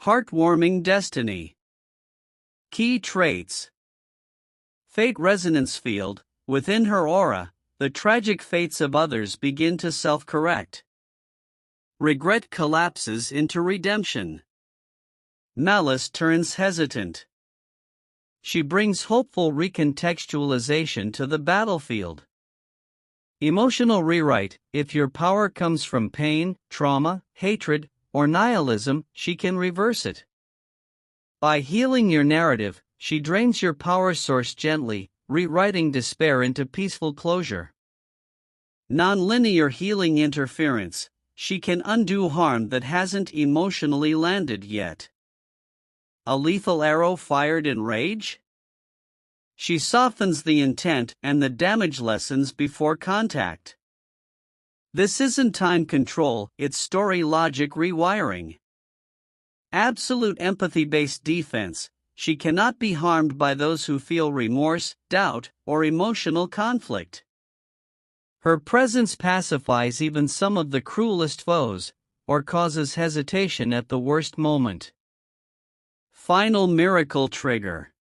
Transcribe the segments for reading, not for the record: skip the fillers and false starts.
Heartwarming destiny. Key traits. Fate resonance field. Within her aura, the tragic fates of others begin to self-correct. Regret collapses into redemption. Malice turns hesitant. She brings hopeful recontextualization to the battlefield. Emotional rewrite. If your power comes from pain, trauma, hatred, or nihilism, she can reverse it. By healing your narrative, she drains your power source gently, rewriting despair into peaceful closure. Non-linear healing interference. She can undo harm that hasn't emotionally landed yet. A lethal arrow fired in rage? She softens the intent and the damage lessens before contact. This isn't time control, it's story logic rewiring. Absolute empathy-based defense. She cannot be harmed by those who feel remorse, doubt, or emotional conflict. Her presence pacifies even some of the cruelest foes, or causes hesitation at the worst moment. Final miracle trigger.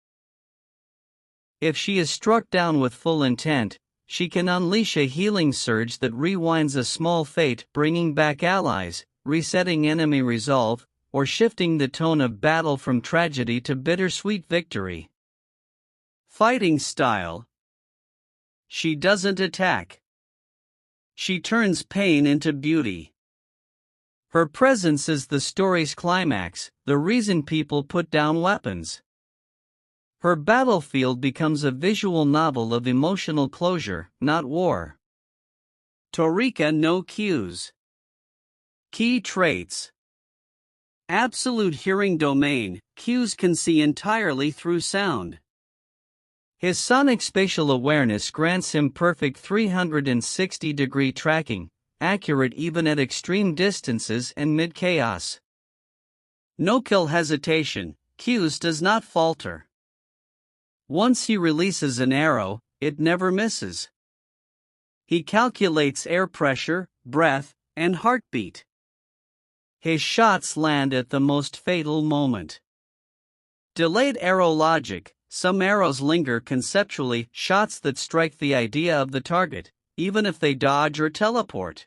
If she is struck down with full intent, she can unleash a healing surge that rewinds a small fate, bringing back allies, resetting enemy resolve, or shifting the tone of battle from tragedy to bittersweet victory. Fighting style. She doesn't attack. She turns pain into beauty. Her presence is the story's climax, the reason people put down weapons. Her battlefield becomes a visual novel of emotional closure, not war. Toorika no Kuze. Key traits. Absolute hearing domain. Kuze can see entirely through sound. His sonic spatial awareness grants him perfect 360-degree tracking, accurate even at extreme distances and mid-chaos. No-kill hesitation. Kuze does not falter. Once he releases an arrow, it never misses. He calculates air pressure, breath, and heartbeat. His shots land at the most fatal moment. Delayed arrow logic. Some arrows linger conceptually, shots that strike the idea of the target, even if they dodge or teleport.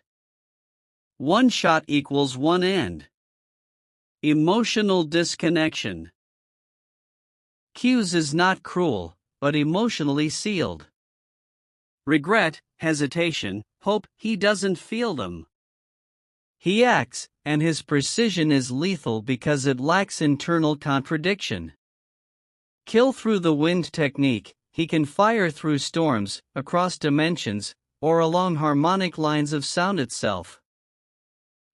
One shot equals one end. Emotional disconnection. Kuze is not cruel, but emotionally sealed. Regret, hesitation, hope. He doesn't feel them. He acts, and his precision is lethal because it lacks internal contradiction. Kill through the wind technique. He can fire through storms, across dimensions, or along harmonic lines of sound itself.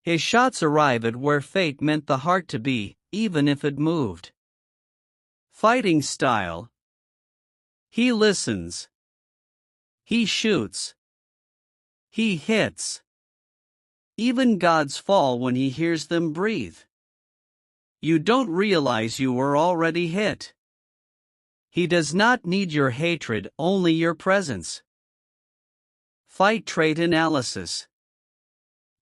His shots arrive at where fate meant the heart to be, even if it moved. Fighting style. He listens. He shoots. He hits. Even gods fall when he hears them breathe. You don't realize you were already hit. He does not need your hatred, only your presence. Fight trait analysis.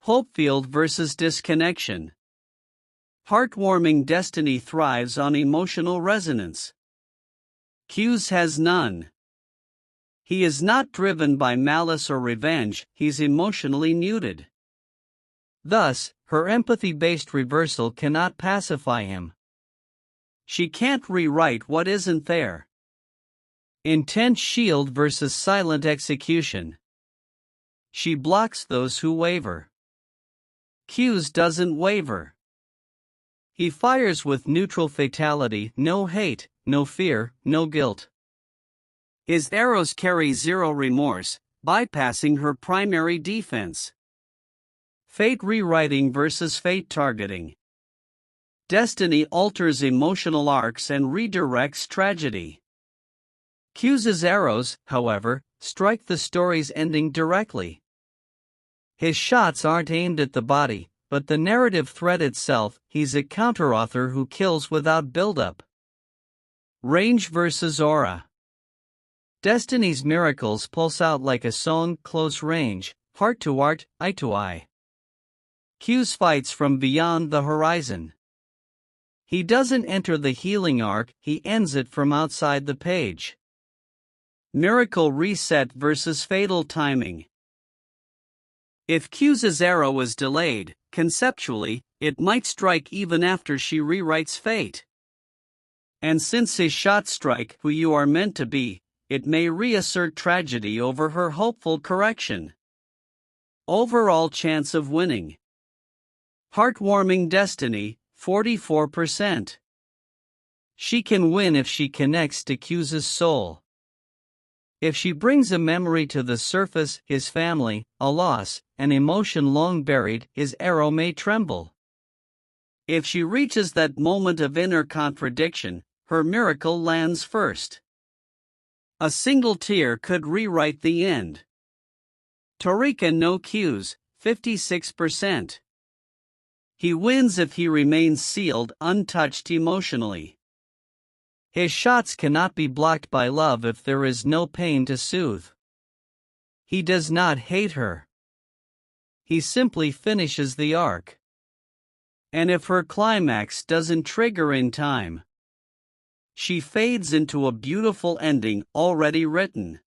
Hopefield versus disconnection. Heartwarming destiny thrives on emotional resonance. Kuze has none. He is not driven by malice or revenge, he's emotionally muted. Thus, her empathy-based reversal cannot pacify him. She can't rewrite what isn't there. Intense shield versus silent execution. She blocks those who waver. Kuze doesn't waver. He fires with neutral fatality, no hate, no fear, no guilt. His arrows carry zero remorse, bypassing her primary defense. Fate rewriting versus fate targeting. Destiny alters emotional arcs and redirects tragedy. Kuze's arrows, however, strike the story's ending directly. His shots aren't aimed at the body, but the narrative thread itself. He's a counterauthor who kills without buildup. Range versus aura. Destiny's miracles pulse out like a song, close range, heart to heart, eye to eye. Kuze fights from beyond the horizon. He doesn't enter the healing arc, he ends it from outside the page. Miracle reset versus fatal timing. If Kuze's arrow is delayed, conceptually, it might strike even after she rewrites fate. And since his shots strike who you are meant to be, it may reassert tragedy over her hopeful correction. Overall chance of winning. Heartwarming destiny, 44%. She can win if she connects to Kuze's soul. If she brings a memory to the surface, his family, a loss, an emotion long buried, his arrow may tremble. If she reaches that moment of inner contradiction, her miracle lands first. A single tear could rewrite the end. Toorika no Kuze, 56%. He wins if he remains sealed, untouched emotionally. His shots cannot be blocked by love if there is no pain to soothe. He does not hate her. He simply finishes the arc. And if her climax doesn't trigger in time, she fades into a beautiful ending already written.